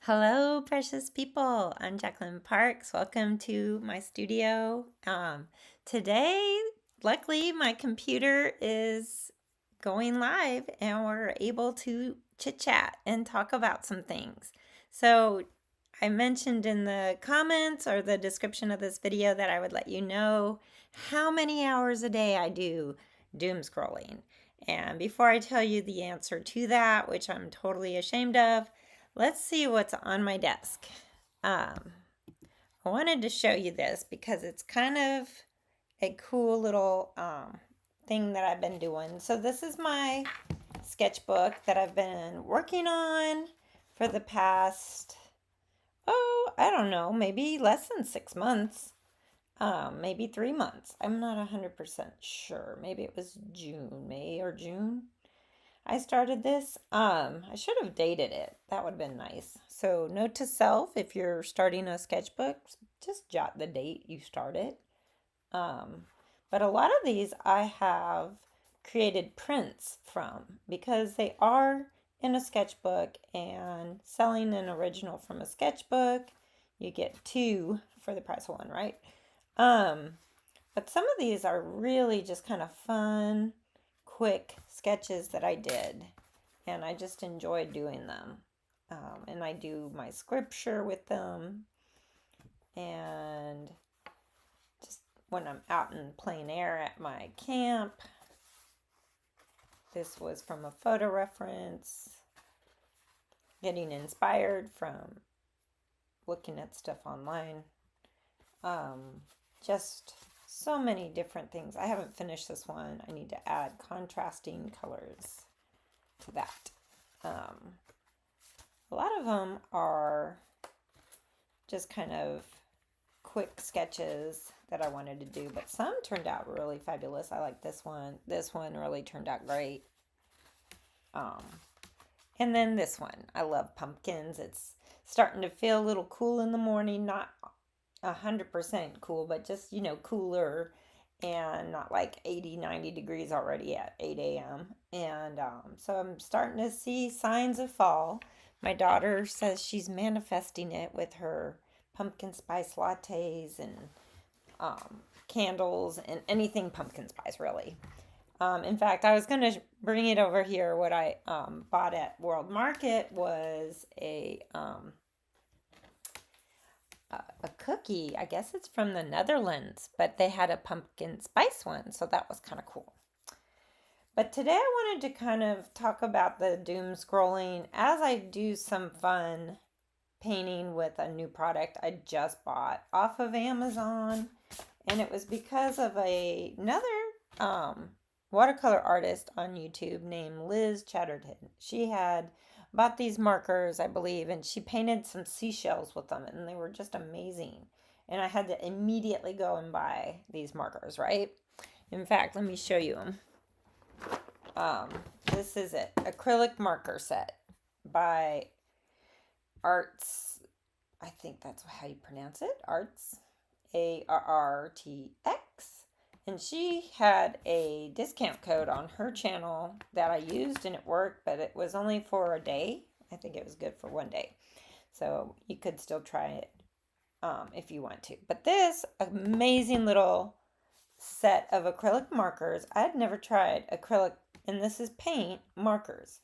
Hello, precious people. I'm Jacqueline Parks. Welcome to my studio. Today, luckily, my computer is going live and we're able to chit chat and talk about some things. So, I mentioned in the comments or the description of this video that I would let you know how many hours a day I do doom scrolling. And before I tell you the answer to that, which I'm totally ashamed of, let's see what's on my desk. I wanted to show you this because it's kind of a cool little thing that I've been doing. So this is my sketchbook that I've been working on for the past, I don't know, maybe less than 6 months. Maybe 3 months. I'm not 100% sure. Maybe it was May or June. I started this. I should have dated it. That would have been nice. So, note to self, if you're starting a sketchbook, just jot the date you started. Um, but a lot of these I have created prints from because they are in a sketchbook, and selling an original from a sketchbook, you get two for the price of one, right? Um, but some of these are really just kind of fun, quick sketches that I did, and I just enjoyed doing them. And I do my scripture with them, and just when I'm out in plain air at my camp. This was from a photo reference, getting inspired from looking at stuff online. Just so many different things. I haven't finished this one. I need to add contrasting colors to that. A lot of them are just kind of quick sketches that I wanted to do, but some turned out really fabulous. I like this one. This one really turned out great. And then this one. I love pumpkins. It's starting to feel a little cool in the morning. Not 100% cool, but just, cooler and not like 80, 90 degrees already at 8 a.m. And so I'm starting to see signs of fall. My daughter says she's manifesting it with her pumpkin spice lattes and candles and anything pumpkin spice, really. In fact, I was going to bring it over here. What I bought at World Market was a cookie. I guess it's from the Netherlands, but they had a pumpkin spice one, so that was kind of cool. But today I wanted to kind of talk about the doom scrolling as I do some fun painting with a new product I just bought off of Amazon. And it was because of another watercolor artist on YouTube named Liz Chatterton. She had bought these markers, I believe, and she painted some seashells with them, and they were just amazing. And I had to immediately go and buy these markers, right? In fact, let me show you them. This is it, acrylic marker set by Arts. I think that's how you pronounce it. Arts, ARRTX. And she had a discount code on her channel that I used, and it worked, but it was only for a day. I think it was good for one day. So you could still try it if you want to. But this amazing little set of acrylic markers, I'd never tried acrylic, and this is paint markers.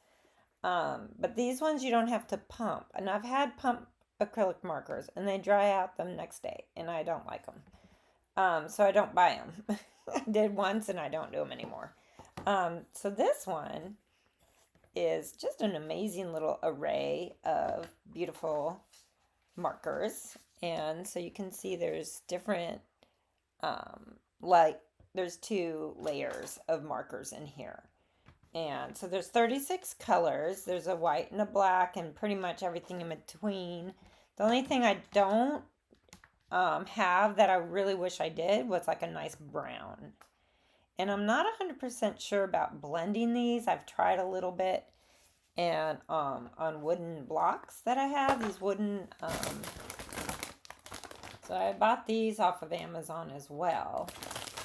But these ones you don't have to pump. And I've had pump acrylic markers, and they dry out the next day, and I don't like them. So I don't buy them. I did once, and I don't do them anymore. So this one is just an amazing little array of beautiful markers. And so you can see there's different, there's 2 layers of markers in here. And so there's 36 colors. There's a white and a black and pretty much everything in between. The only thing I don't have that I really wish I did was like a nice brown. And I'm not 100% sure about blending these. I've tried a little bit, and on wooden blocks that I have, these wooden, so I bought these off of Amazon as well.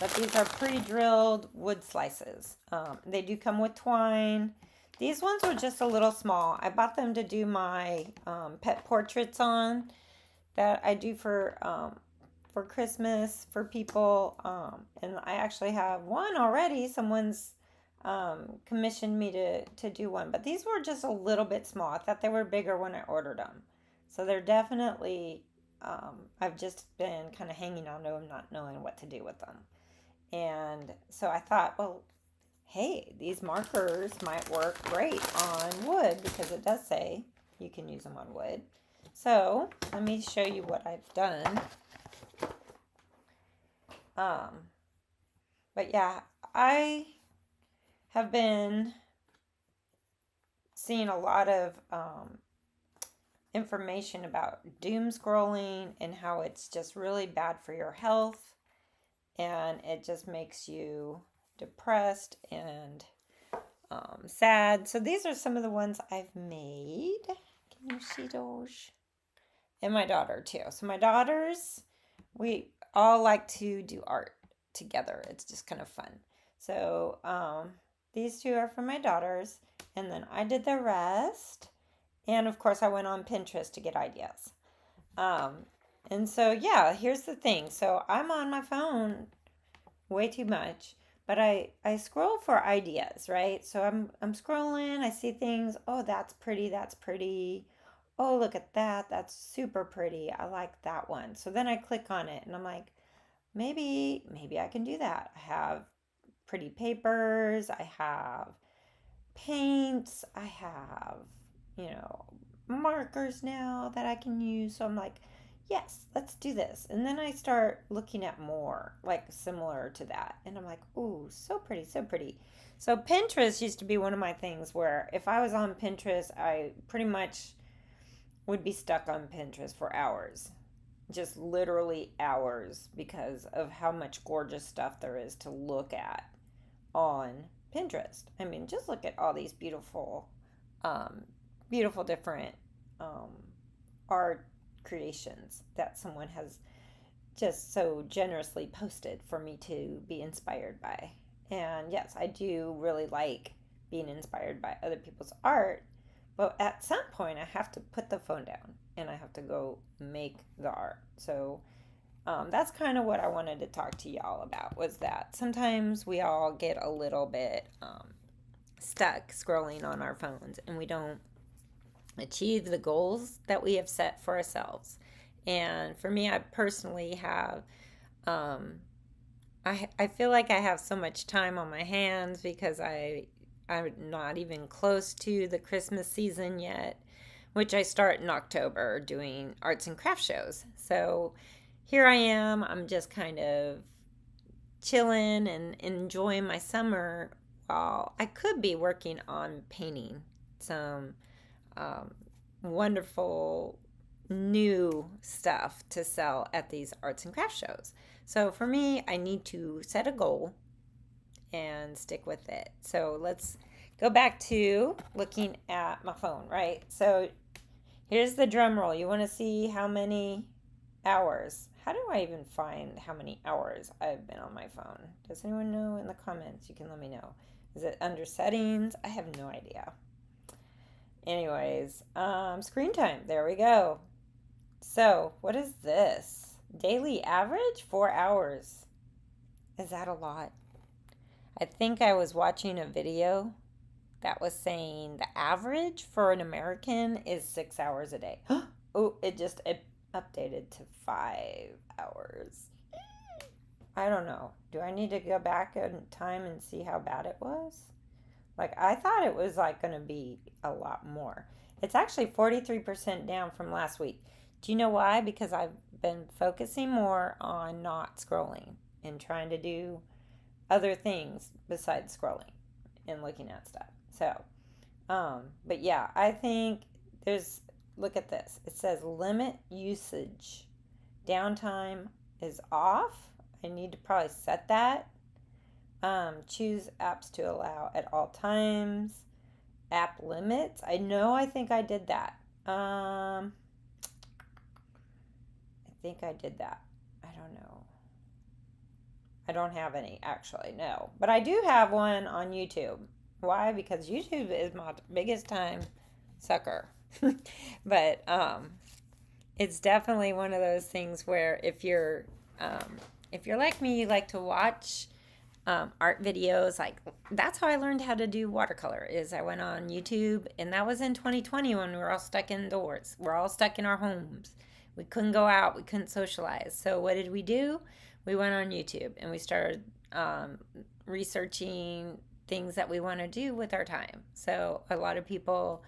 But these are pre-drilled wood slices. They do come with twine. These ones were just a little small. I bought them to do my pet portraits on that I do for Christmas for people. And I actually have one already. Someone's commissioned me to do one, but these were just a little bit small. I thought they were bigger when I ordered them. So they're definitely, I've just been kind of hanging on to them, not knowing what to do with them. And so I thought, well, hey, these markers might work great on wood because it does say you can use them on wood. So let me show you what I've done. Um, but yeah, I have been seeing a lot of information about doom scrolling and how it's just really bad for your health and it just makes you depressed and sad. So these are some of the ones I've made. Can you see those? And my daughter too. So my daughters, we all like to do art together. It's just kind of fun. So these two are for my daughters, and then I did the rest. And of course, I went on Pinterest to get ideas. Um, and so yeah, here's the thing. So I'm on my phone way too much, but I scroll for ideas, right? So I'm scrolling, I see things, oh, that's pretty, that's pretty. Oh, look at that. That's super pretty. I like that one. So then I click on it and I'm like, maybe I can do that. I have pretty papers, I have paints, I have, you know, markers now that I can use. So I'm like, yes, let's do this. And then I start looking at more like similar to that. And I'm like, ooh, so pretty, so pretty. So Pinterest used to be one of my things where if I was on Pinterest, I pretty much would be stuck on Pinterest for hours. Just literally hours because of how much gorgeous stuff there is to look at on Pinterest. I mean, just look at all these um, beautiful different um, art creations that someone has just so generously posted for me to be inspired by. And yes, I do really like being inspired by other people's art, but at some point I have to put the phone down and I have to go make the art. So that's kind of what I wanted to talk to y'all about was that sometimes we all get a little bit stuck scrolling on our phones and we don't achieve the goals that we have set for ourselves. And for me, I personally have, um, I feel like I have so much time on my hands because I'm not even close to the Christmas season yet, which I start in October doing arts and craft shows. So here I am. I'm just kind of chilling and enjoying my summer while I could be working on painting some um, wonderful new stuff to sell at these arts and crafts shows. So for me, I need to set a goal and stick with it. So let's go back to looking at my phone, right? So here's the drum roll. You want to see how many hours? How do I even find how many hours I've been on my phone? Does anyone know in the comments? You can let me know. Is it under settings? I have no idea. Anyways, screen time. There we go. So, what is this? Daily average? 4 hours. Is that a lot? I think I was watching a video that was saying the average for an American is 6 hours a day. Oh, it updated to 5 hours. I don't know. Do I need to go back in time and see how bad it was? Like I thought it was like going to be a lot more. It's actually 43% down from last week. Do you know why? Because I've been focusing more on not scrolling and trying to do other things besides scrolling and looking at stuff. So, but yeah, I think there's, look at this. It says limit usage. Downtime is off. I need to probably set that. Choose apps to allow at all times. App limits. I know I think I did that. I think I did that. I don't know. I don't have any actually, no. But I do have one on YouTube Why? Because YouTube is my biggest time sucker. But it's definitely one of those things where if you're like me, you like to watch art videos. Like that's how I learned how to do watercolor. Is I went on YouTube, and that was in 2020 when we were all stuck indoors. We're all stuck in our homes. We couldn't go out. We couldn't socialize. So what did we do? We went on YouTube and we started researching things that we want to do with our time. So a lot of people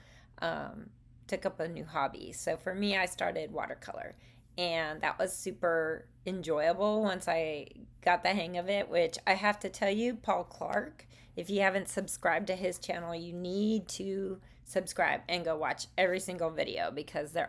took up a new hobby. So for me, I started watercolor, and that was super enjoyable once I got the hang of it, which I have to tell you, Paul Clark, if you haven't subscribed to his channel, you need to subscribe and go watch every single video, because they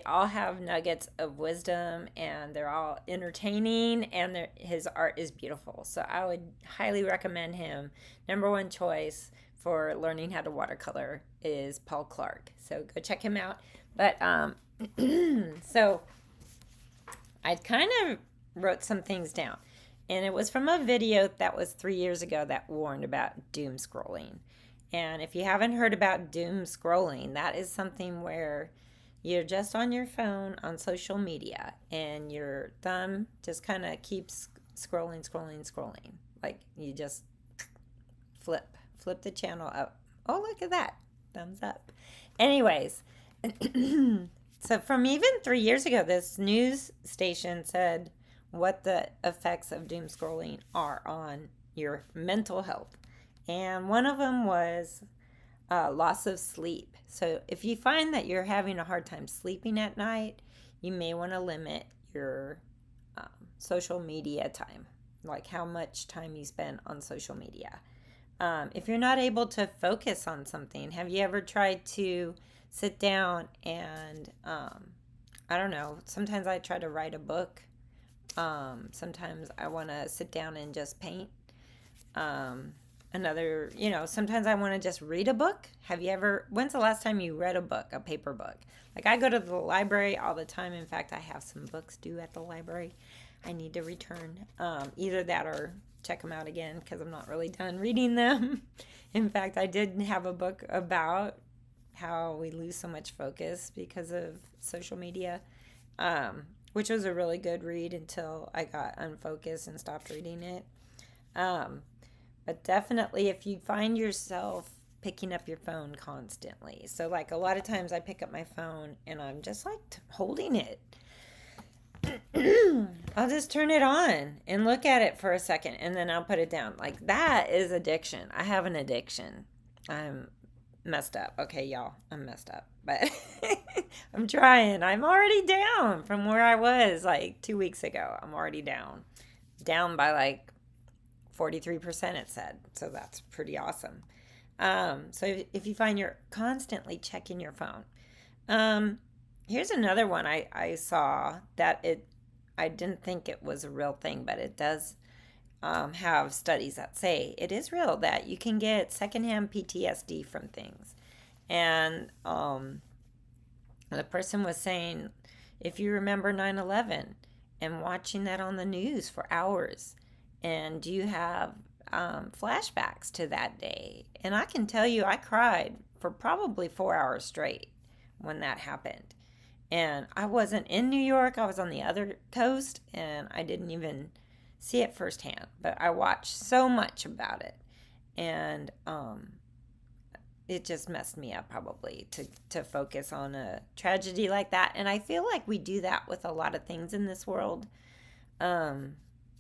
all have nuggets of wisdom, and they're all entertaining, and his art is beautiful. So I would highly recommend him. Number one choice for learning how to watercolor is Paul Clark. So go check him out. But so I kind of wrote some things down, and it was from a video that was 3 years ago that warned about doom scrolling. And if you haven't heard about doom scrolling, that is something where you're just on your phone on social media, and your thumb just kind of keeps scrolling, scrolling, scrolling. Like you just flip the channel up. Oh, look at that. Thumbs up. Anyways, so from even 3 years ago, this news station said what the effects of doom scrolling are on your mental health. And one of them was loss of sleep. So if you find that you're having a hard time sleeping at night, you may want to limit your social media time, like how much time you spend on social media. If you're not able to focus on something, have you ever tried to sit down and, I don't know, sometimes I try to write a book. Sometimes I want to sit down and just paint. Sometimes I want to just read a book. When's the last time you read a book, a paper book? Like I go to the library all the time. In fact, I have some books due at the library I need to return. Either that or check them out again, because I'm not really done reading them. In fact, I did have a book about how we lose so much focus because of social media, which was a really good read until I got unfocused and stopped reading it. But definitely, if you find yourself picking up your phone constantly, so like a lot of times I pick up my phone and I'm just like holding it. I'll just turn it on and look at it for a second, and then I'll put it down. Like that is addiction. I have an addiction. I'm messed up. Okay, y'all, I'm messed up, but I'm trying. I'm already down from where I was like 2 weeks ago. I'm already down by like 43%, it said. So that's pretty awesome. So if you find you're constantly checking your phone, here's another one I saw that I didn't think it was a real thing, but it does have studies that say it is real, that you can get secondhand PTSD from things. And the person was saying, if you remember 9/11 and watching that on the news for hours, and do you have flashbacks to that day? And I can tell you, I cried for probably 4 hours straight when that happened. And I wasn't in New York, I was on the other coast, and I didn't even see it firsthand. But I watched so much about it. And it just messed me up probably to focus on a tragedy like that. And I feel like we do that with a lot of things in this world.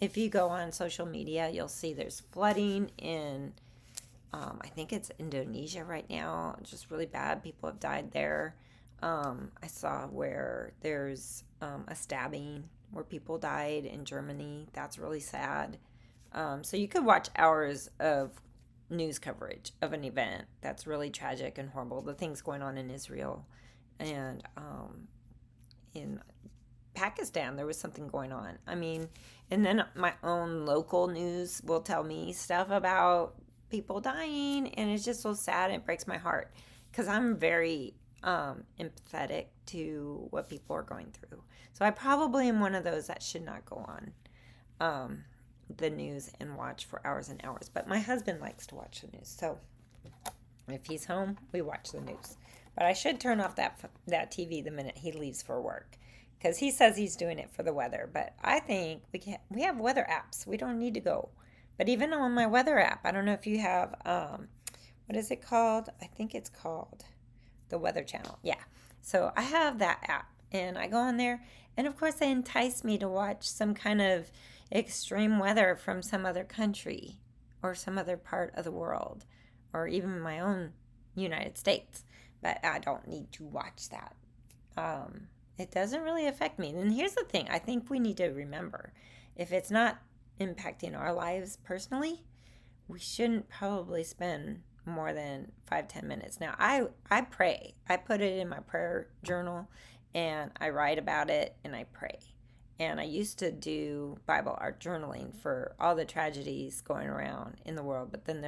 If you go on social media, you'll see there's flooding in, I think it's Indonesia right now. It's just really bad. People have died there. I saw where there's a stabbing where people died in Germany. That's really sad. So you could watch hours of news coverage of an event that's really tragic and horrible. The things going on in Israel and in Pakistan, there was something going on. I mean, and then my own local news will tell me stuff about people dying, and it's just so sad. It breaks my heart because I'm very empathetic to what people are going through. So I probably am one of those that should not go on the news and watch for hours and hours. But my husband likes to watch the news, so if he's home, we watch the news. But I should turn off that TV the minute he leaves for work, because he says he's doing it for the weather. But I think we have weather apps. We don't need to go. But even on my weather app, I don't know if you have what is it called? I think it's called the Weather Channel. Yeah. So I have that app, and I go on there, and of course they entice me to watch some kind of extreme weather from some other country or some other part of the world or even my own United States. But I don't need to watch that. It doesn't really affect me. And here's the thing, I think we need to remember, if it's not impacting our lives personally, we shouldn't probably spend more than 5-10 minutes. Now, I pray. I put it in my prayer journal, and I write about it, and I pray. And I used to do Bible art journaling for all the tragedies going around in the world, but then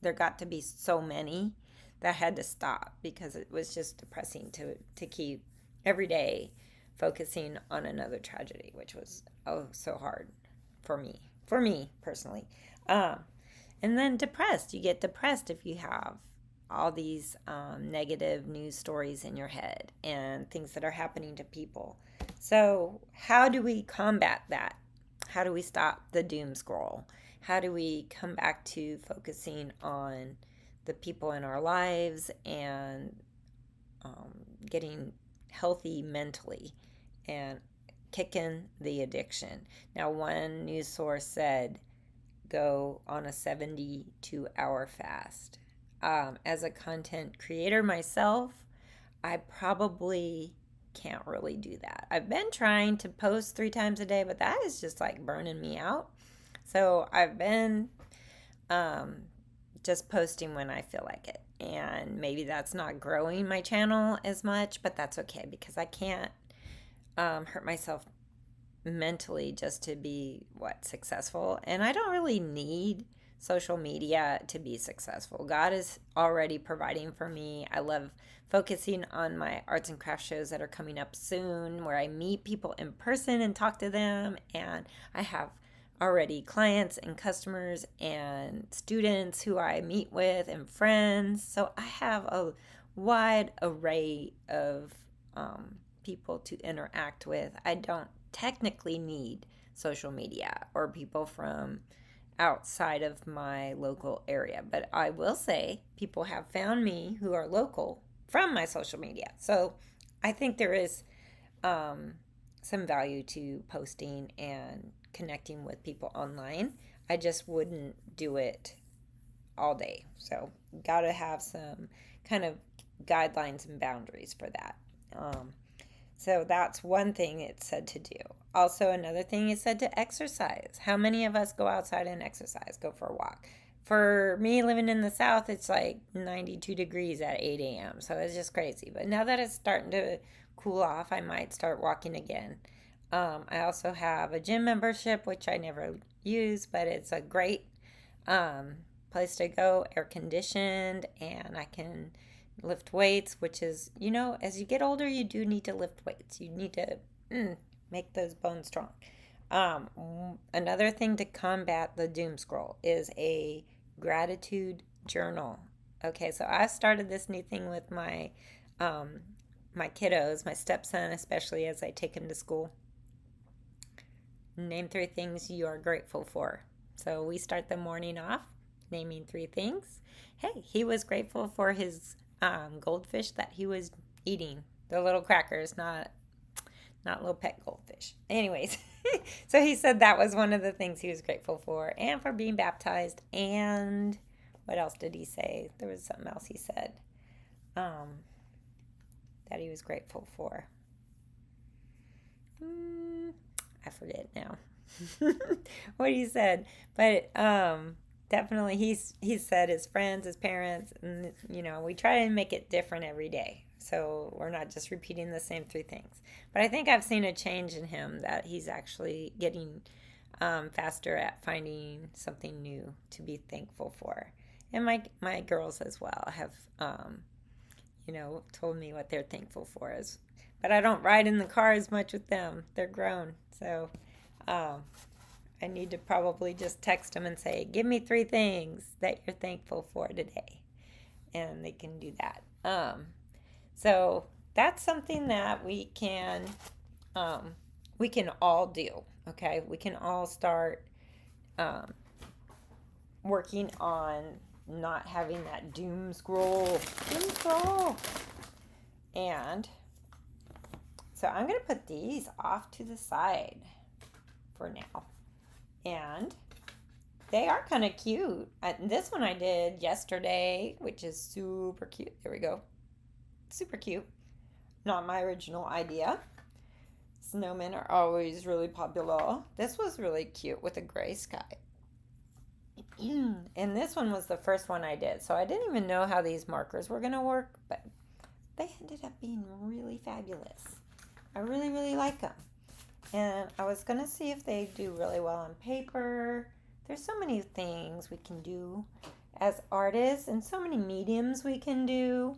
there got to be so many that I had to stop because it was just depressing to keep every day focusing on another tragedy, which was so hard for me personally. And then depressed. You get depressed if you have all these negative news stories in your head and things that are happening to people. So, how do we combat that? How do we stop the doom scroll? How do we come back to focusing on the people in our lives and getting healthy mentally and kicking the addiction? Now, one news source said go on a 72-hour fast. As a content creator myself, I probably can't really do that. I've been trying to post 3 times a day, but that is just like burning me out. So I've been just posting when I feel like it. And maybe that's not growing my channel as much, but that's okay because I can't hurt myself mentally just to be successful. And I don't really need social media to be successful. God is already providing for me. I love focusing on my arts and crafts shows that are coming up soon, where I meet people in person and talk to them. And I have already clients and customers and students who I meet with and friends. So I have a wide array of people to interact with. I don't technically need social media or people from outside of my local area, but I will say people have found me who are local from my social media. So I think there is some value to posting and connecting with people online. I just wouldn't do it all day. So gotta have some kind of guidelines and boundaries for that. So that's one thing it said to do. Also, another thing it said to exercise. How many of us go outside and exercise, go for a walk? For me, living in the South, it's like 92 degrees at 8 a.m. So it's just crazy. But now that it's starting to cool off, I might start walking again. I also have a gym membership, which I never use, but it's a great place to go, air conditioned, and I can lift weights, which is, as you get older, you do need to lift weights. You need to make those bones strong. Another thing to combat the doom scroll is a gratitude journal. Okay, so I started this new thing with my my kiddos, my stepson especially, as I take him to school. Name 3 things you are grateful for. So we start the morning off naming 3 things. Hey, he was grateful for his goldfish that he was eating. The little crackers, not little pet goldfish. Anyways, so he said that was one of the things he was grateful for, and for being baptized. And what else did he say? There was something else he said that he was grateful for. I forget now what he said, but definitely he said his friends, his parents, and we try to make it different every day, so we're not just repeating the same 3 things. But I think I've seen a change in him, that he's actually getting faster at finding something new to be thankful for. And my girls as well have told me what they're thankful for. But I don't ride in the car as much with them. They're grown, so I need to probably just text them and say, give me 3 things that you're thankful for today. And they can do that. So that's something that we can all do. Okay, we can all start um, working on not having that doom scroll. Doom scroll. And so I'm going to put these off to the side for now. And they are kind of cute. This one I did yesterday, which is super cute. There we go. Super cute. Not my original idea. Snowmen are always really popular. This was really cute with a gray sky. And this one was the first one I did. So I didn't even know how these markers were going to work, but they ended up being really fabulous. I really, really like them. And I was going to see if they do really well on paper. There's so many things we can do as artists and so many mediums we can do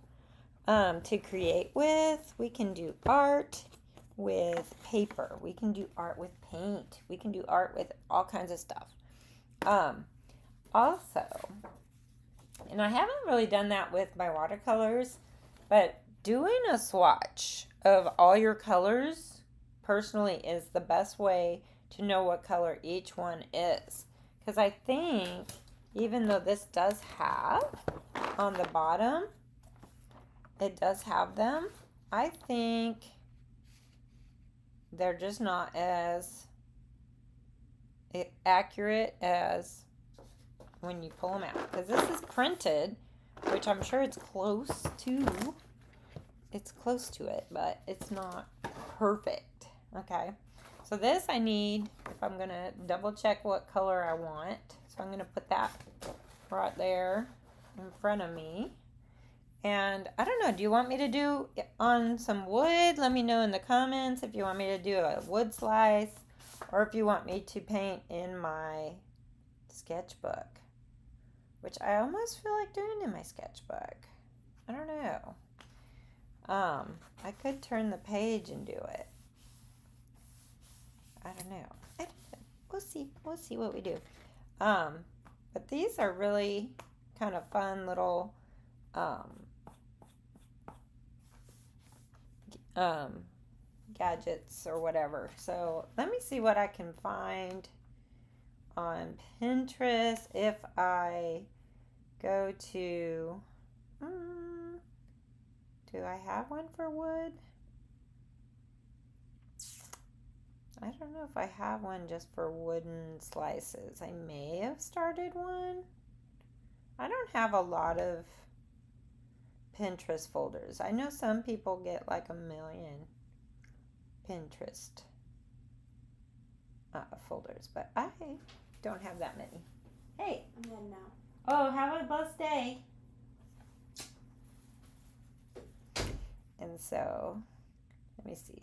to create with. We can do art with paper. We can do art with paint. We can do art with all kinds of stuff. Also, and I haven't really done that with my watercolors, but doing a swatch of all your colors personally is the best way to know what color each one is. Because I think, even though this does have on the bottom, it does have them, I think they're just not as accurate as when you pull them out. Because this is printed, which I'm sure it's close to it, but it's not perfect. Okay, so this I need, if I'm going to double check what color I want, so I'm going to put that right there in front of me. And I don't know, do you want me to do on some wood? Let me know in the comments if you want me to do a wood slice, or if you want me to paint in my sketchbook, which I almost feel like doing in my sketchbook. I don't know. I could turn the page and do it. I don't know. We'll see. We'll see what we do. But these are really kind of fun little gadgets or whatever. So let me see what I can find on Pinterest if I go to, do I have one for wood? I don't know if I have one just for wooden slices. I may have started one. I don't have a lot of Pinterest folders. I know some people get like 1 million Pinterest folders, but I don't have that many. Hey. I'm heading out. Oh, have a blessed day. And so, let me see.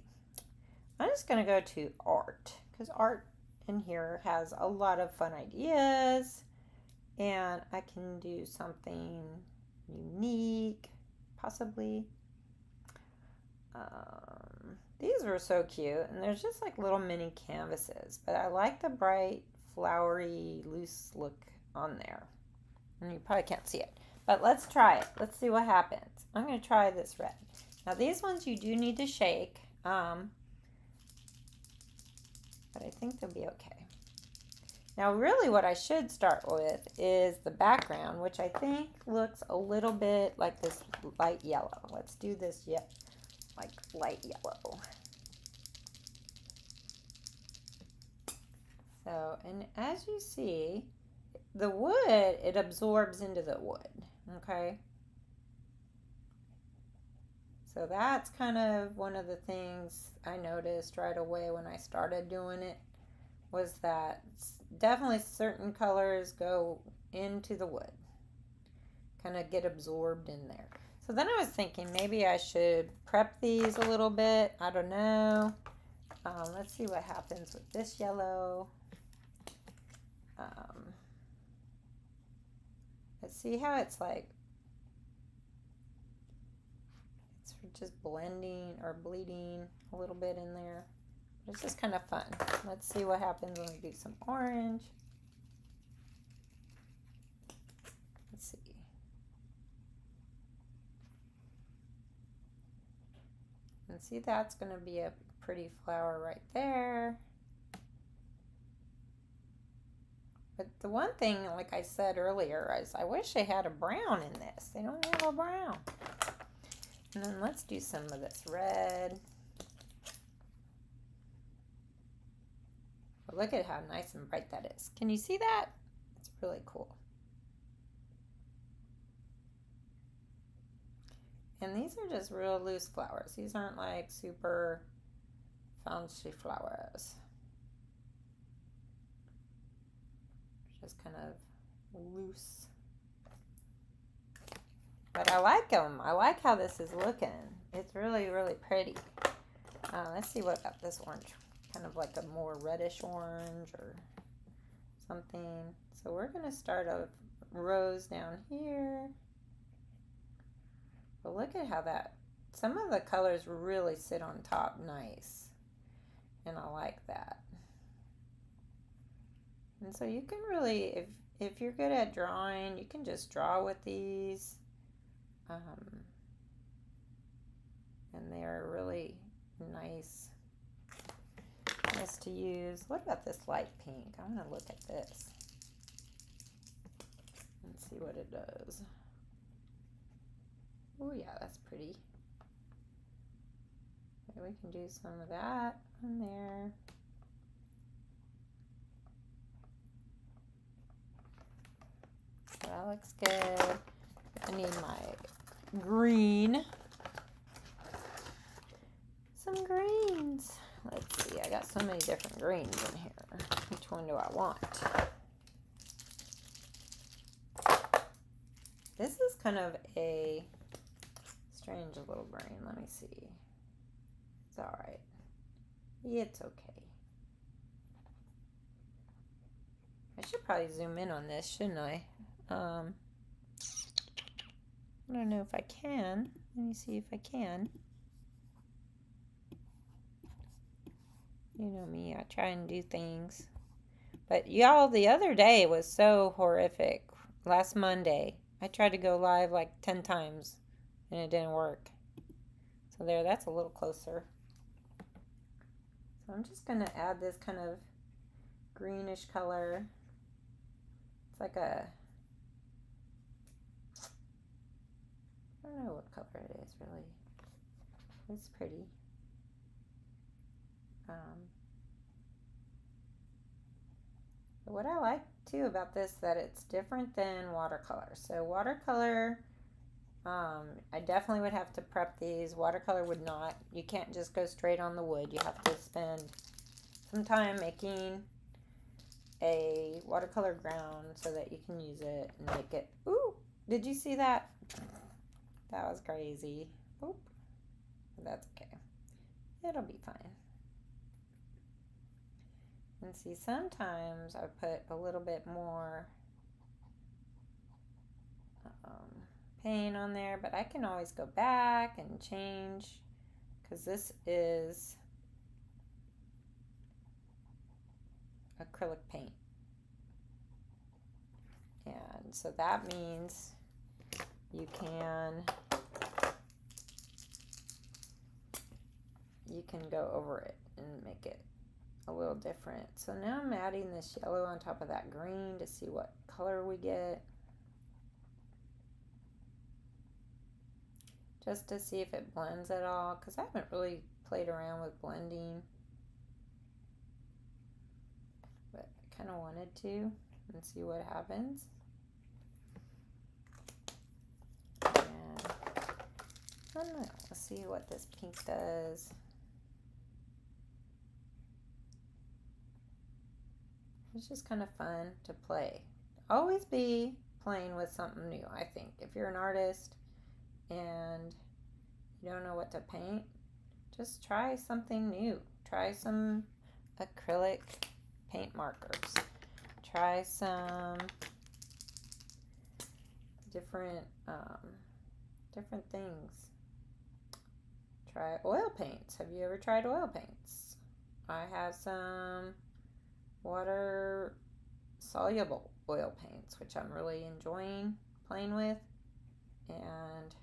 I'm just going to go to art, because art in here has a lot of fun ideas, and I can do something unique, possibly. These were so cute, and there's just like little mini canvases, but I like the bright, flowery, loose look on there. And you probably can't see it, but let's try it. Let's see what happens. I'm going to try this red. Now these ones you do need to shake, but I think they'll be okay. Now really what I should start with is the background, which I think looks a little bit like this light yellow. Let's do this like light yellow. So, and as you see, the wood, it absorbs into the wood, okay? So that's kind of one of the things I noticed right away when I started doing it, was that definitely certain colors go into the wood, kind of get absorbed in there. So then I was thinking maybe I should prep these a little bit. I don't know. Let's see what happens with this yellow. Let's see how it's like. It's just blending or bleeding a little bit in there. It's just kind of fun. Let's see what happens when we do some orange. Let's see. And see, that's going to be a pretty flower right there. But the one thing, like I said earlier, is I wish they had a brown in this. They don't have a brown. And then let's do some of this red. But look at how nice and bright that is. Can you see that? It's really cool. And these are just real loose flowers. These aren't like super fancy flowers. Just kind of loose. But I like them. I like how this is looking. It's really, really pretty. Let's see what about this orange. Kind of like a more reddish orange or something. So we're going to start a rose down here. But look at how that, some of the colors really sit on top nice. And I like that. And so you can really, if you're good at drawing, you can just draw with these. And they're really nice to use. What about this light pink? I'm going to look at this and see what it does. Oh yeah, that's pretty. Okay, we can do some of that on there. That looks good. I need my green. Some greens. Let's see, I got so many different greens in here. Which one do I want? This is kind of a strange little green. Let me see. It's alright. It's okay. I should probably zoom in on this, shouldn't I? I don't know if I can. Let me see if I can. You know me, I try and do things. But y'all, the other day was so horrific. Last Monday, I tried to go live like 10 times and it didn't work. So there, that's a little closer. So I'm just going to add this kind of greenish color. It's like a, I don't know what color it is really. It's pretty. But what I like too about this, that it's different than watercolor. So watercolor, I definitely would have to prep these. Watercolor would not. You can't just go straight on the wood. You have to spend some time making a watercolor ground so that you can use it and make it. Ooh, did you see that? That was crazy. Oop. That's okay. It'll be fine. And see, sometimes I put a little bit more paint on there, but I can always go back and change because this is acrylic paint. And so that means you can go over it and make it a little different. So now I'm adding this yellow on top of that green to see what color we get. Just to see if it blends at all, because I haven't really played around with blending. But I kind of wanted to and see what happens. And I don't know, let's see what this pink does. It's just kind of fun to play. Always be playing with something new, I think. If you're an artist and you don't know what to paint, just try something new. Try some acrylic paint markers. Try some different things. Try oil paints. Have you ever tried oil paints? I have some water soluble oil paints, which I'm really enjoying playing with, and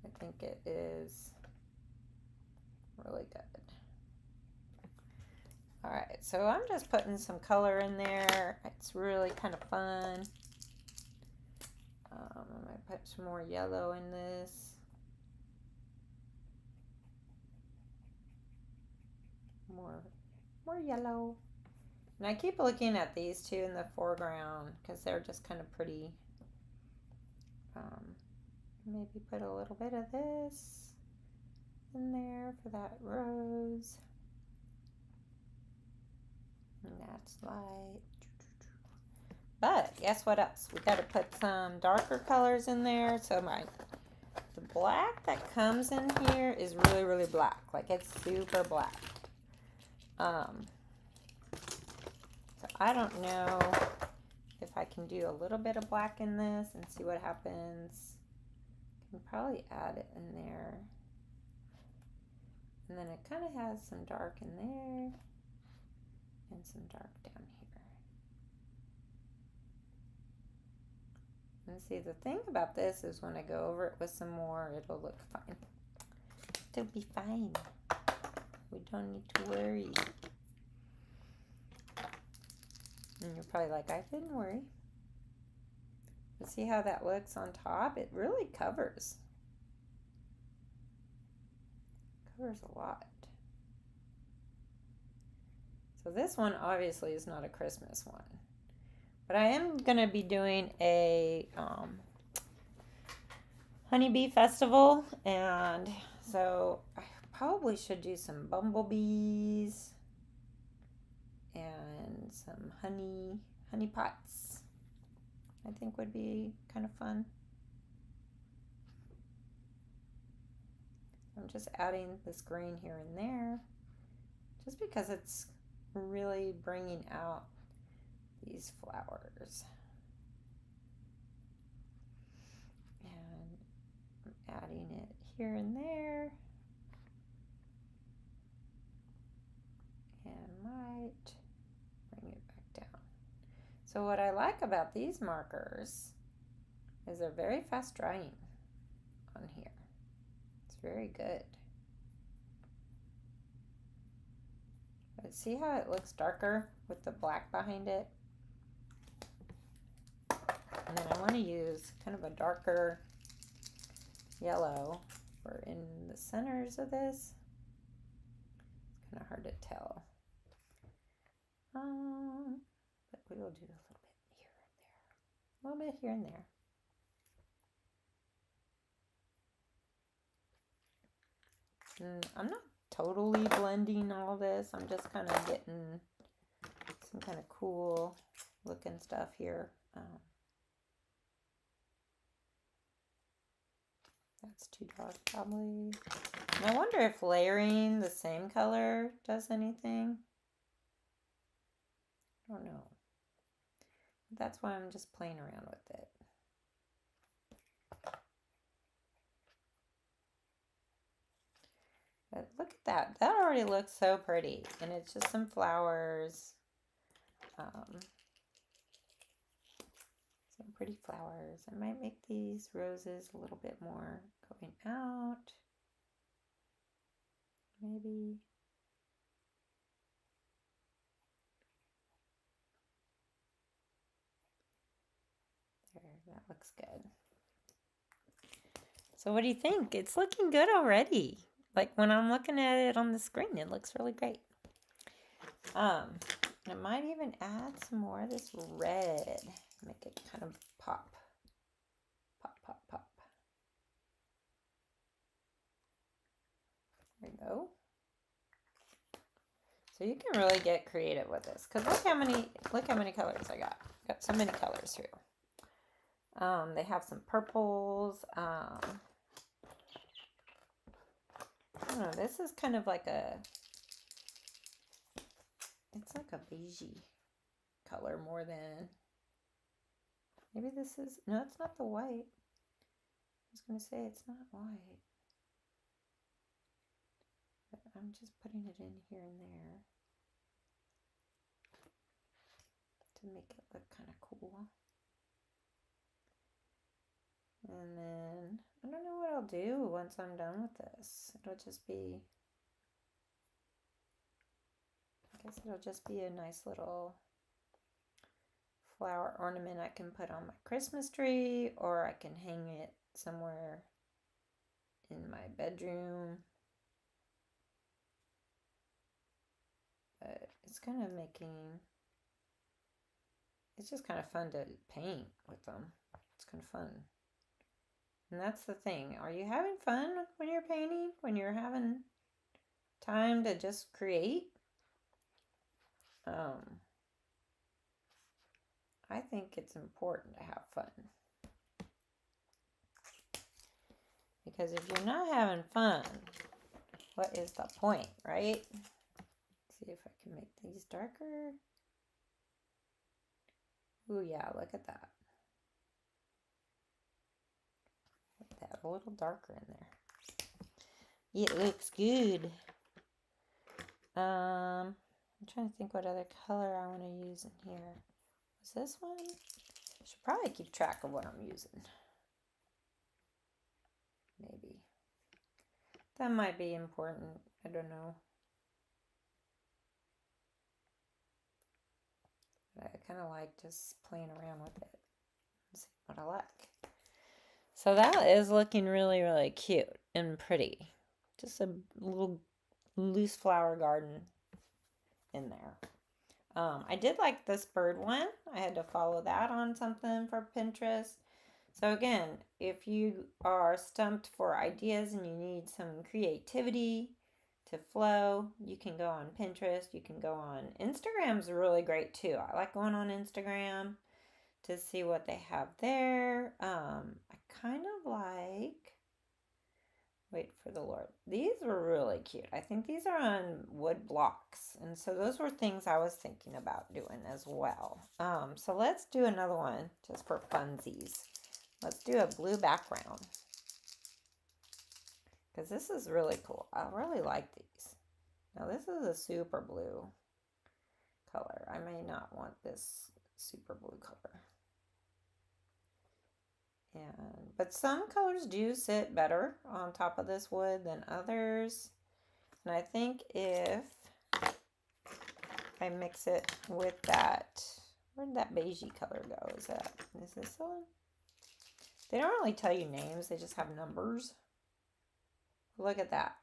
I think it is really good. All right, so I'm just putting some color in there. It's really kind of fun. I might put some more yellow in this. More yellow. And I keep looking at these two in the foreground because they're just kind of pretty. Maybe put a little bit of this in there for that rose. And that's light. But guess what else? We got to put some darker colors in there. So the black that comes in here is really, really black. Like it's super black. So I don't know if I can do a little bit of black in this and see what happens. I can probably add it in there. And then it kind of has some dark in there and some dark down here. And see, the thing about this is when I go over it with some more, it'll look fine. It'll be fine. We don't need to worry. And you're probably like, I didn't worry. But see how that looks on top? It really covers. Covers a lot. So this one obviously is not a Christmas one. But I am going to be doing a honeybee festival. And so I probably should do some bumblebees and some honey pots. I think would be kind of fun. I'm just adding this green here and there just because it's really bringing out these flowers. And I'm adding it here and there. And might bring it back down. So what I like about these markers is they're very fast drying on here. It's very good. But see how it looks darker with the black behind it? And then I want to use kind of a darker yellow for in the centers of this. It's kind of hard to tell. But we will do a little bit here and there. A little bit here and there. And I'm not totally blending all this. I'm just kind of getting some kind of cool looking stuff here. That's too dark probably. And I wonder if layering the same color does anything. I don't know. That's why I'm just playing around with it. But look at that. That already looks so pretty. And it's just some flowers. Some pretty flowers. I might make these roses a little bit more going out. Maybe. There, that looks good. So what do you think? It's looking good already. Like when I'm looking at it on the screen, it looks really great. I might even add some more of this red. Make it kind of pop. Pop, pop, pop. There we go. So you can really get creative with this. Because look how many colors I got. Got so many colors here. They have some purples. I don't know, this is kind of like it's like a beigey color more than, maybe this is, no, it's not the white. I was going to say it's not white. But I I'm just putting it in here and there to make it look kind of cool. And then, I don't know what I'll do once I'm done with this. It'll just be, I guess it'll just be a nice little flower ornament I can put on my Christmas tree, or I can hang it somewhere in my bedroom. But it's kind of it's just kind of fun to paint with them. It's kind of fun. And that's the thing. Are you having fun when you're painting? When you're having time to just create? I think it's important to have fun. Because if you're not having fun, what is the point, right? Let's see if I can make these darker. Ooh, yeah, look at that. Put that a little darker in there. It looks good. I'm trying to think what other color I want to use in here. Is this one? I should probably keep track of what I'm using. Maybe. That might be important. I don't know. But I kind of like just playing around with it and see what I like. So that is looking really, really cute and pretty. Just a little loose flower garden in there. I did like this bird one. I had to follow that on something for Pinterest. So again, if you are stumped for ideas and you need some creativity to flow, you can go on Pinterest. You can go on Instagram's really great too. I like going on Instagram to see what they have there. I kind of like, wait for the Lord. These were really cute. I think these are on wood blocks. And so those were things I was thinking about doing as well. So let's do another one just for funsies. Let's do a blue background. Because this is really cool. I really like these. Now this is a super blue color. I may not want this super blue color. But some colors do sit better on top of this wood than others. And I think if I mix it with that, where did that beigey color go? Is this one? They don't really tell you names, they just have numbers. Look at that.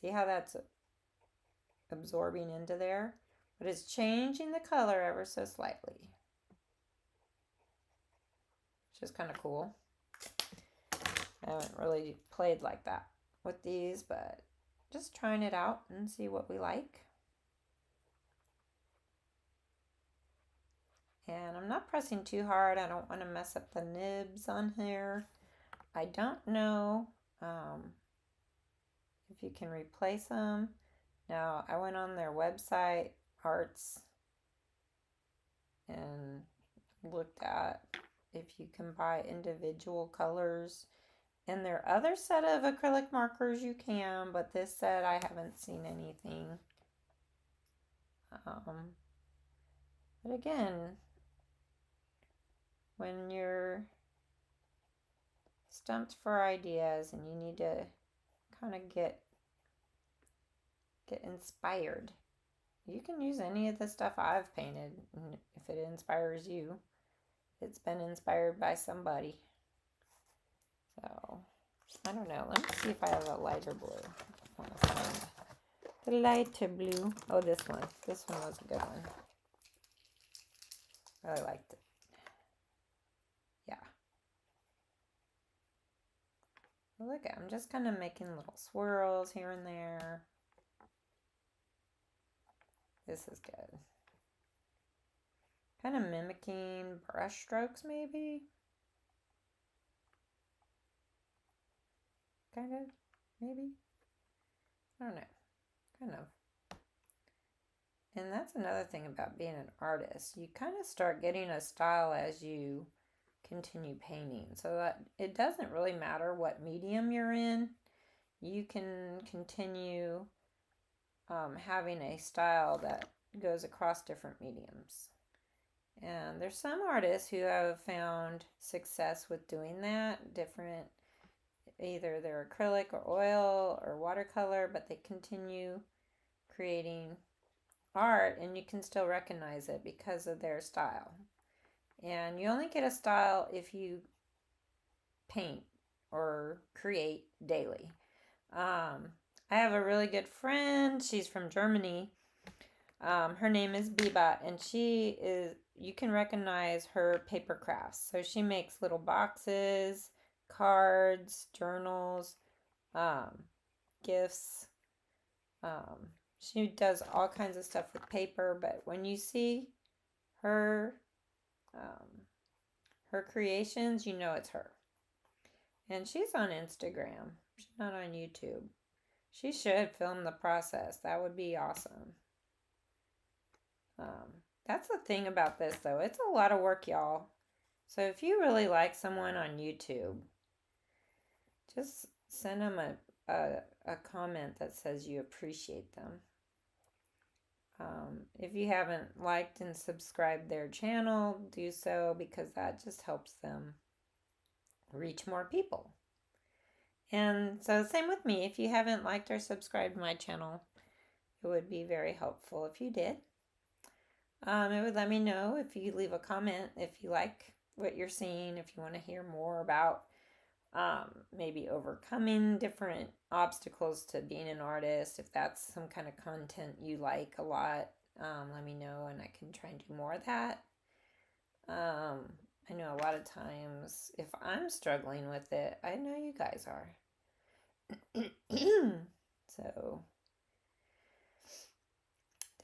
See how that's absorbing into there? But it's changing the color ever so slightly. Which is kind of cool. I haven't really played like that with these, but just trying it out and see what we like. And I'm not pressing too hard. I don't want to mess up the nibs on here. I don't know if you can replace them. Now, I went on their website, Arts, and looked at if you can buy individual colors. And their other set of acrylic markers you can, but this set I haven't seen anything. But again, when you're stumped for ideas and you need to kind of get inspired, you can use any of the stuff I've painted, and if it inspires you, it's been inspired by somebody. So I don't know. Let me see if I have a lighter blue. I want to find the lighter blue. Oh, this one. This one was a good one. I really liked it. Yeah. Look, I'm just kind of making little swirls here and there. This is good. Kind of mimicking brush strokes, maybe. Kind of, maybe. I don't know. Kind of. And that's another thing about being an artist. You kind of start getting a style as you continue painting, so that it doesn't really matter what medium you're in. you can continue having a style that goes across different mediums. And there's some artists who have found success with doing that, different, either they're acrylic or oil or watercolor, but they continue creating art and you can still recognize it because of their style. And you only get a style if you paint or create daily. I have a really good friend. She's from Germany. Her name is Biba, and you can recognize her paper crafts. So she makes little boxes, cards, journals, gifts. She does all kinds of stuff with paper, but when you see her her creations, you know it's her. And she's on Instagram. She's not on YouTube. She should film the process. That would be awesome. That's the thing about this, though. It's a lot of work, y'all. So if you really like someone on YouTube, just send them a comment that says you appreciate them. If you haven't liked and subscribed their channel, do so because that just helps them reach more people. And so same with me. If you haven't liked or subscribed my channel, it would be very helpful if you did. It would let me know if you leave a comment, if you like what you're seeing, if you want to hear more about maybe overcoming different obstacles to being an artist. If that's some kind of content you like a lot, let me know and I can try and do more of that. I know a lot of times if I'm struggling with it, I know you guys are. So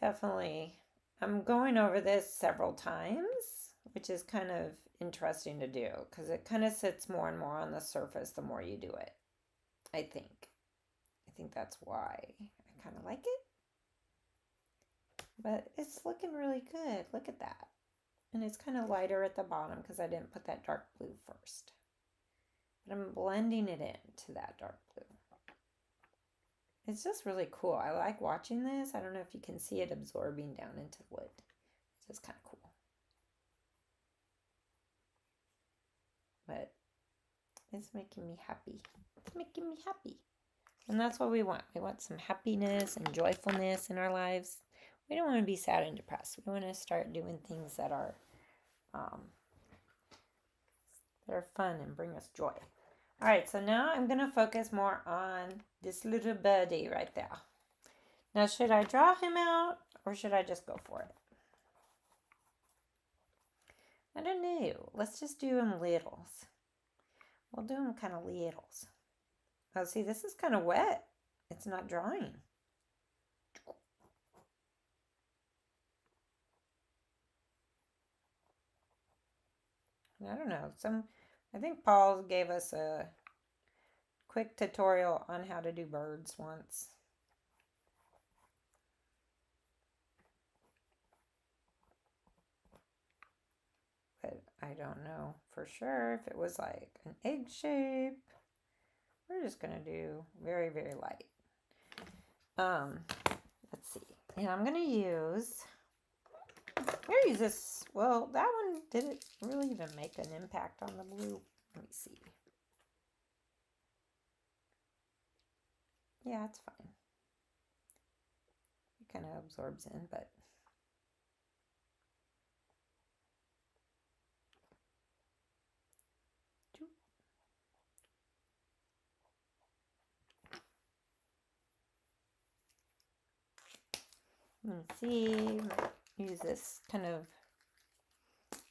definitely, I'm going over this several times, which is kind of interesting to do because it kind of sits more and more on the surface the more you do it. I think that's why I kind of like it. But it's looking really good. Look at that. And it's kind of lighter at the bottom because I didn't put that dark blue first. But I'm blending it into that dark blue. It's just really cool. I like watching this. I don't know if you can see it absorbing down into the wood. It's just kind of cool. But it's making me happy. It's making me happy. And that's what we want. We want some happiness and joyfulness in our lives. We don't want to be sad and depressed. We want to start doing things that are fun and bring us joy. All right, so now I'm going to focus more on this little birdie right there. Now, should I draw him out or should I just go for it? I don't know. Let's just do him littles. We'll do him kind of littles. Oh, see, this is kind of wet. It's not drying. I don't know. I think Paul gave us a quick tutorial on how to do birds once. But I don't know for sure if it was like an egg shape. We're just going to do very, very light. Let's see. And I'm going to use... Here, use this. Well, that one didn't really even make an impact on the blue. Let me see. Yeah, it's fine. It kind of absorbs in, but... Let's see. Use this kind of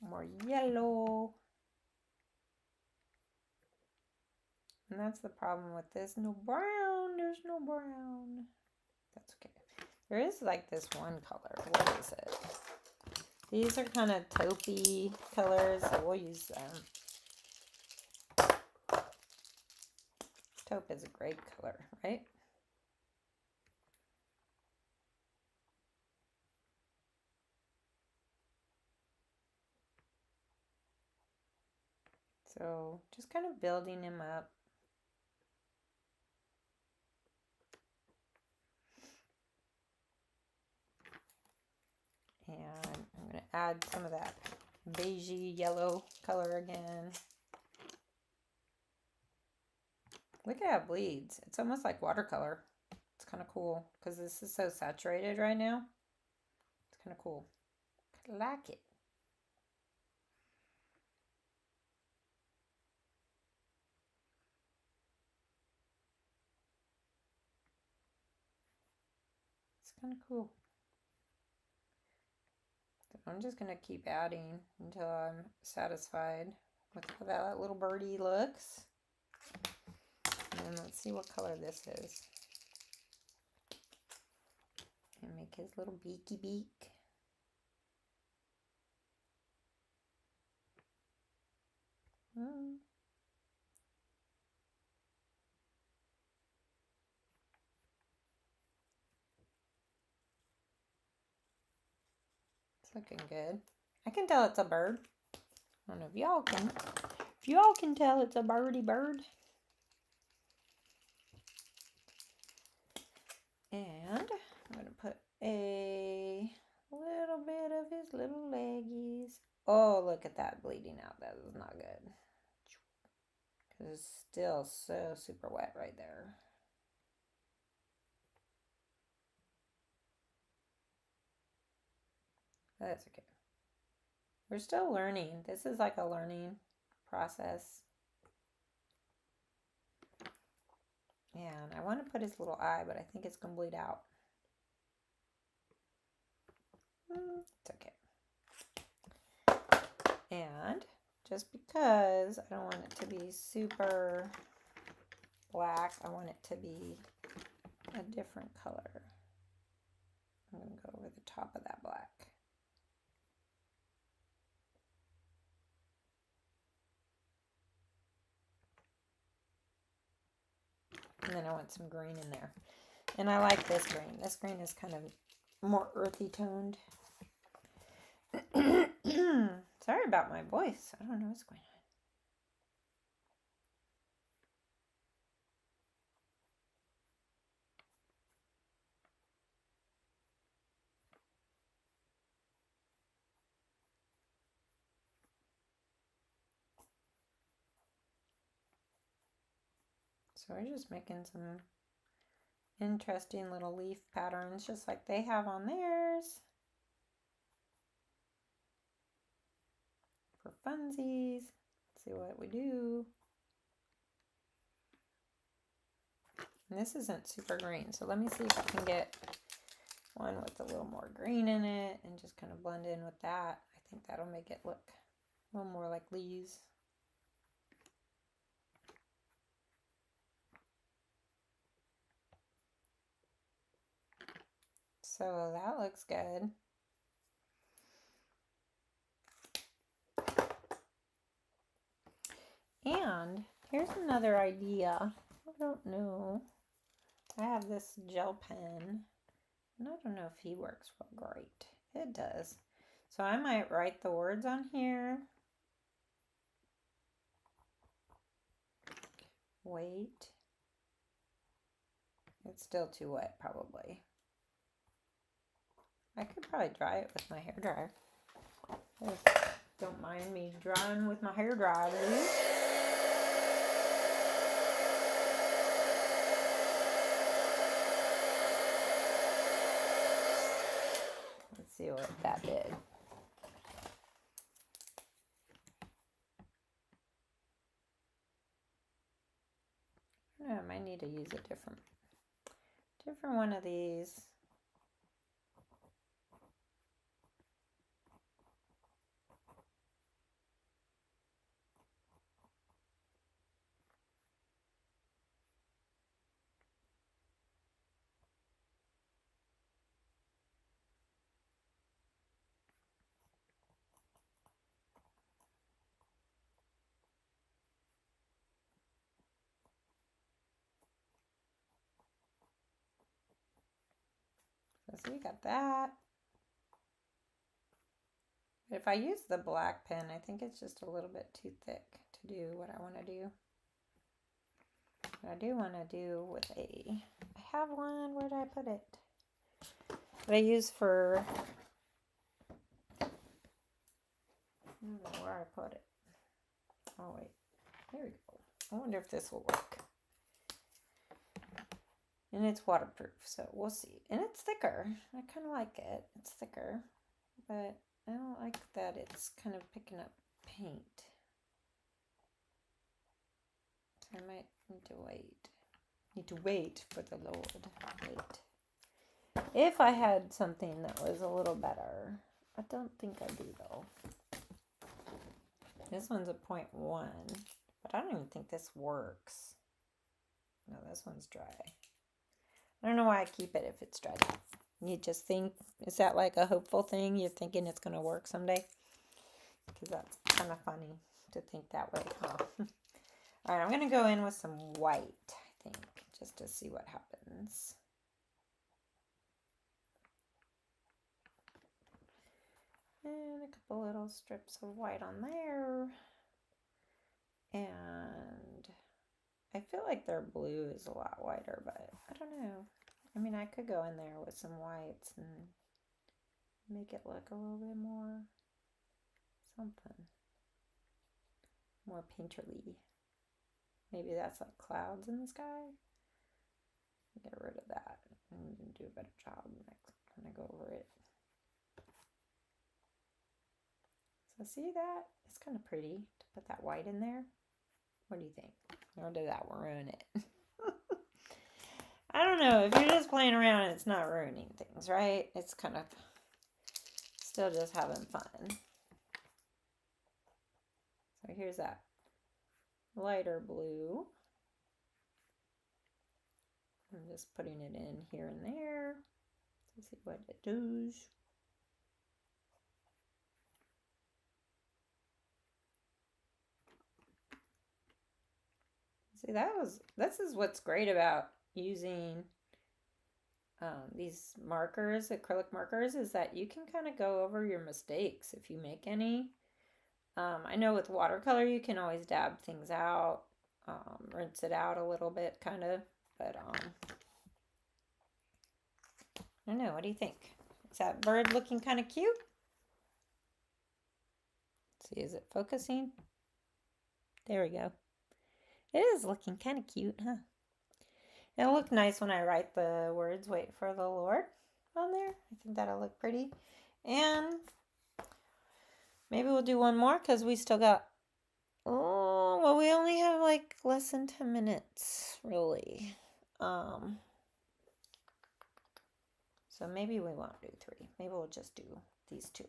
more yellow. And that's the problem with this. No brown. There's no brown. That's okay. There is like this one color. What is it? These are kind of taupey colors, so we'll use them. Taupe is a great color, right? So just kind of building him up. And I'm going to add some of that beigey yellow color again. Look at how it bleeds. It's almost like watercolor. It's kind of cool because this is so saturated right now. It's kind of cool. I like it. It's kind of cool. So I'm just going to keep adding until I'm satisfied with how that little birdie looks. And let's see what color this is. And make his little beaky beak. It's looking good. I can tell it's a bird. I don't know if y'all can. If y'all can tell it's a birdie bird. And I'm going to put a little bit of his little leggies. Oh, look at that bleeding out. That is not good. Because it's still so super wet right there. That's okay. We're still learning. This is like a learning process. And I want to put his little eye, but I think it's going to bleed out. It's okay. And just because I don't want it to be super black, I want it to be a different color. I'm going to go over the top of that black. And then I want some green in there. And I like this green. This green is kind of more earthy toned. Sorry about my voice. I don't know what's going on. So we're just making some interesting little leaf patterns just like they have on theirs. For funsies. Let's see what we do. And this isn't super green, so let me see if I can get one with a little more green in it and just kind of blend in with that. I think that'll make it look a little more like leaves. So that looks good. And here's another idea. I don't know. I have this gel pen, and I don't know if he works real great. It does. So I might write the words on here. Wait. It's still too wet, probably. I could probably dry it with my hairdryer. Don't mind me drying with my hairdryer, please. Let's see what that did. I might need to use a different one of these. So we got that. But if I use the black pen, I think it's just a little bit too thick to do what I want to do. What I do want to do with I have one, where did I put it? What I use for I don't know where I put it. Oh, wait. There we go. I wonder if this will work. And it's waterproof, so we'll see. And it's thicker. I kind of like it. It's thicker. But I don't like that it's kind of picking up paint. So I might need to wait. Need to wait for the Lord. Wait. If I had something that was a little better. I don't think I do, though. This one's a 0.1. But I don't even think this works. No, this one's dry. I don't know why I keep it if it's dry. You just think, is that like a hopeful thing? You're thinking it's going to work someday? Because that's kind of funny to think that way, huh? All right, I'm going to go in with some white, I think, just to see what happens. And a couple little strips of white on there. And I feel like their blue is a lot whiter, but I don't know. I mean, I could go in there with some whites and make it look a little bit more something. More painterly. Maybe that's like clouds in the sky. Get rid of that and do a better job next time I go over it. So see that? It's kind of pretty to put that white in there. What do you think? Or did that ruin it? I don't know. If you're just playing around, it's not ruining things, right? It's kind of still just having fun. So here's that lighter blue. I'm just putting it in here and there to see what it does. See, this is what's great about using these markers, acrylic markers, is that you can kind of go over your mistakes if you make any. I know with watercolor you can always dab things out, rinse it out a little bit, kind of, but I don't know. What do you think? Is that bird looking kind of cute? Let's see, is it focusing? There we go. It is looking kind of cute, huh? It'll look nice when I write the words, wait for the Lord, on there. I think that'll look pretty. And maybe we'll do one more because we still got, oh, well, we only have like less than 10 minutes, really. So maybe we won't do 3. Maybe we'll just do these 2. I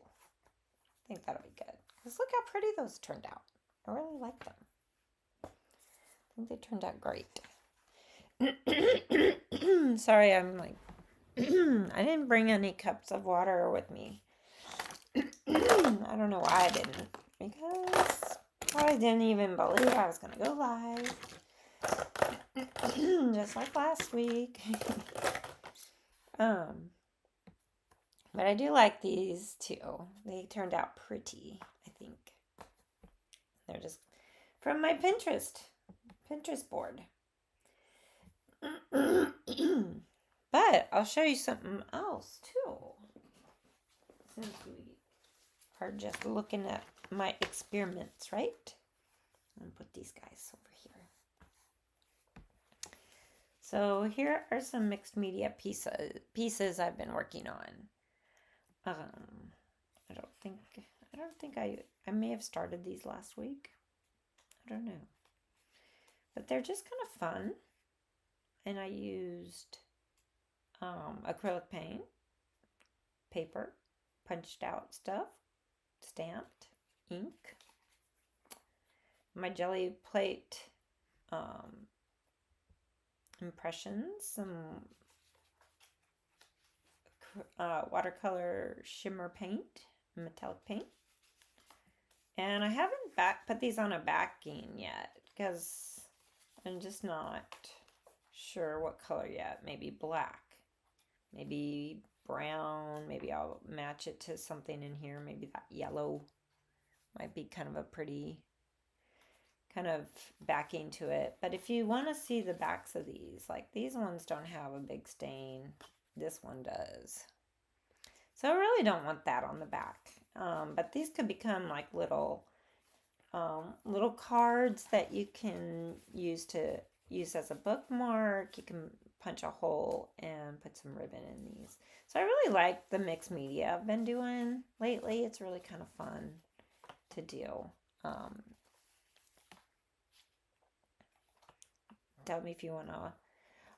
think that'll be good. Because look how pretty those turned out. I really like them. I think they turned out great. Sorry, I'm like, I didn't bring any cups of water with me. I don't know why I didn't. Because I didn't even believe I was going to go live. Just like last week. But I do like these too. They turned out pretty, I think. They're just from my Pinterest board. But I'll show you something else too. Since we are just looking at my experiments, right? I'm going to put these guys over here. So here are some mixed media pieces I've been working on. I don't think I may have started these last week. I don't know. But they're just kind of fun. And I used acrylic paint, paper, punched out stuff, stamped, ink, my jelly plate impressions, some watercolor shimmer paint, metallic paint. And I haven't put these on a backing yet because I'm just not sure what color yet. Maybe black, maybe brown, maybe I'll match it to something in here. Maybe that yellow might be kind of a pretty kind of backing to it. But if you want to see the backs of these, like these ones don't have a big stain. This one does. So I really don't want that on the back. But these could become like little cards that you can use as a bookmark. You can punch a hole and put some ribbon in these. So I really like the mixed media I've been doing lately. It's really kind of fun to do. Um, Tell me if you want to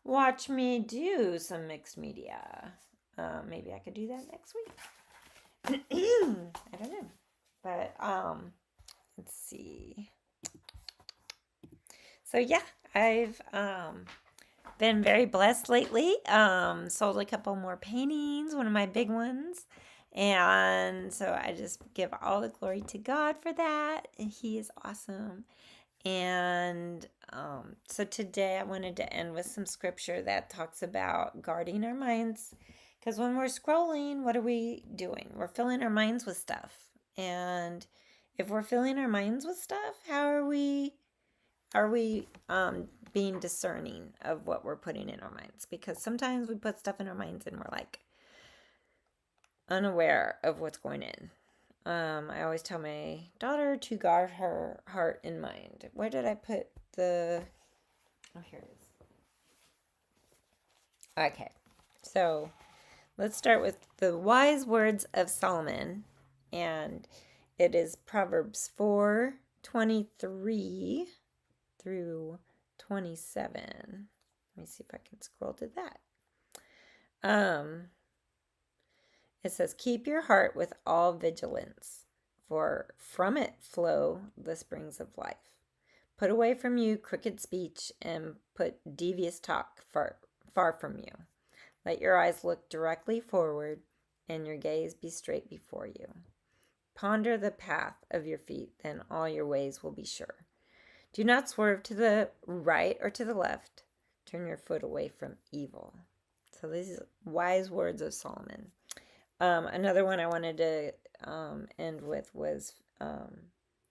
watch me do some mixed media. Maybe I could do that next week. I don't know. But let's see. So yeah, I've been very blessed lately. Sold a couple more paintings, one of my big ones. And so I just give all the glory to God for that. He is awesome. And so today I wanted to end with some scripture that talks about guarding our minds. Because when we're scrolling, what are we doing? We're filling our minds with stuff. And if we're filling our minds with stuff, how are we being discerning of what we're putting in our minds? Because sometimes we put stuff in our minds and we're like unaware of what's going in. I always tell my daughter to guard her heart and mind. Where did I put the... Oh, here it is. Okay, so let's start with the wise words of Solomon. And it is Proverbs 4:23 through 27. Let me see if I can scroll to that. It says, keep your heart with all vigilance, for from it flow the springs of life. Put away from you crooked speech and put devious talk far from you. Let your eyes look directly forward and your gaze be straight before you. Ponder the path of your feet, then all your ways will be sure. Do not swerve to the right or to the left. Turn your foot away from evil. So these are wise words of Solomon. Another one I wanted to end with was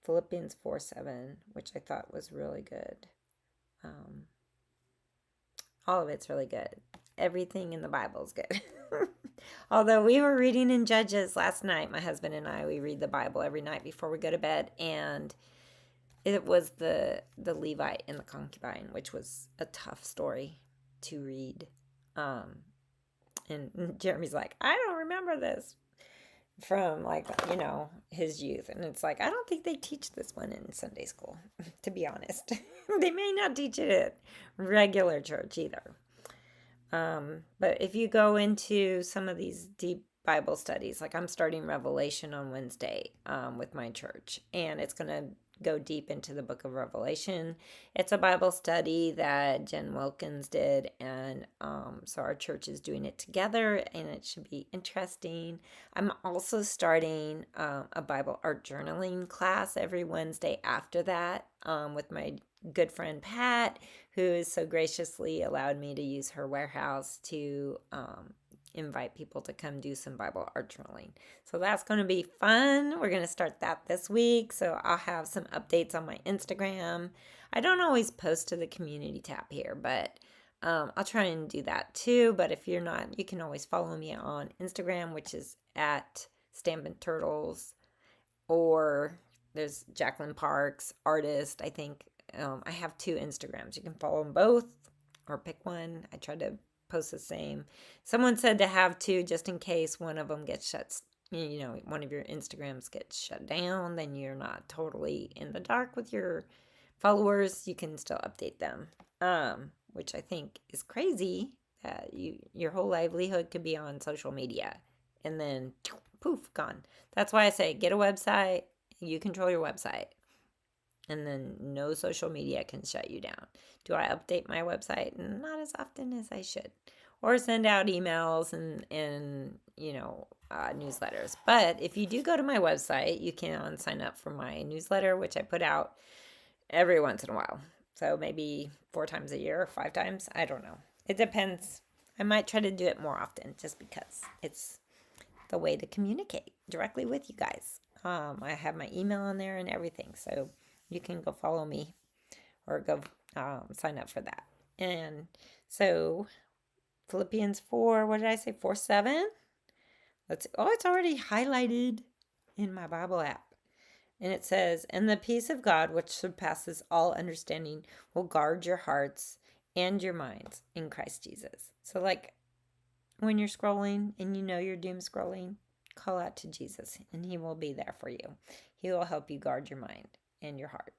Philippians 4:7, which I thought was really good. All of it's really good. Everything in the Bible is good. Although we were reading in Judges last night, my husband and I, we read the Bible every night before we go to bed, and it was the Levite and the concubine, which was a tough story to read. And Jeremy's like, I don't remember this from his youth. And it's like, I don't think they teach this one in Sunday school, to be honest. They may not teach it at regular church either. But if you go into some of these deep Bible studies, like I'm starting Revelation on Wednesday with my church, and it's going to go deep into the book of Revelation. It's a Bible study that Jen Wilkins did, and so our church is doing it together, and it should be interesting. I'm also starting a Bible art journaling class every Wednesday after that with my good friend Pat, who has so graciously allowed me to use her warehouse to invite people to come do some Bible art journaling. So that's going to be fun. We're going to start that this week. So I'll have some updates on my Instagram. I don't always post to the community tab here, but I'll try and do that too. But if you're not, you can always follow me on Instagram, which is at Stampin' Turtles, or there's Jacqueline Parks, artist. I think I have 2 Instagrams. You can follow them both or pick one. I try to post the same. Someone said to have 2 just in case one of them gets shut, one of your Instagrams gets shut down, then you're not totally in the dark with your followers. You can still update them, which I think is crazy that your whole livelihood could be on social media and then poof, gone. That's why I say get a website. You control your website. And then no social media can shut you down. Do I update my website? Not as often as I should. Or send out emails and newsletters. But if you do go to my website, you can sign up for my newsletter, which I put out every once in a while. So maybe 4 times a year or 5 times. I don't know. It depends. I might try to do it more often just because it's the way to communicate directly with you guys. I have my email on there and everything. So you can go follow me or go sign up for that. And so Philippians 4, what did I say? 4:7? It's already highlighted in my Bible app. And it says, "And the peace of God, which surpasses all understanding, will guard your hearts and your minds in Christ Jesus." So, like, when you're scrolling and you know you're doom scrolling, call out to Jesus and he will be there for you. He will help you guard your mind and your heart.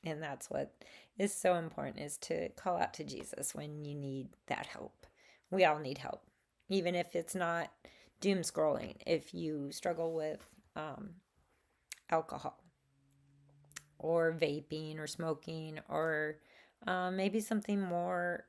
And that's what is so important, is to call out to Jesus when you need that help. We all need help, even if it's not doom scrolling. If you struggle with alcohol or vaping or smoking, or maybe something more,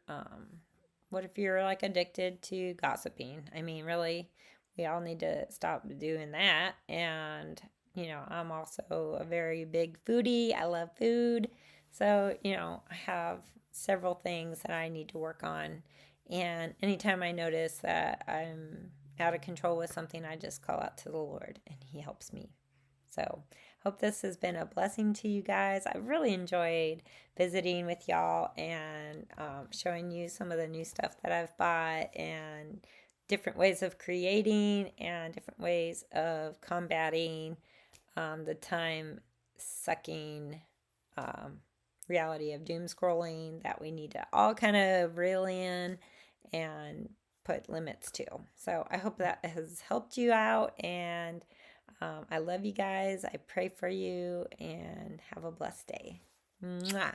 what if you're like addicted to gossiping? I mean, really, we all need to stop doing that. And, I'm also a very big foodie. I love food. So, I have several things that I need to work on. And anytime I notice that I'm out of control with something, I just call out to the Lord and He helps me. So, hope this has been a blessing to you guys. I really enjoyed visiting with y'all and showing you some of the new stuff that I've bought, and different ways of creating and different ways of combating the time sucking reality of doom scrolling that we need to all kind of reel in and put limits to. So I hope that has helped you out, and I love you guys. I pray for you, and have a blessed day. Mwah.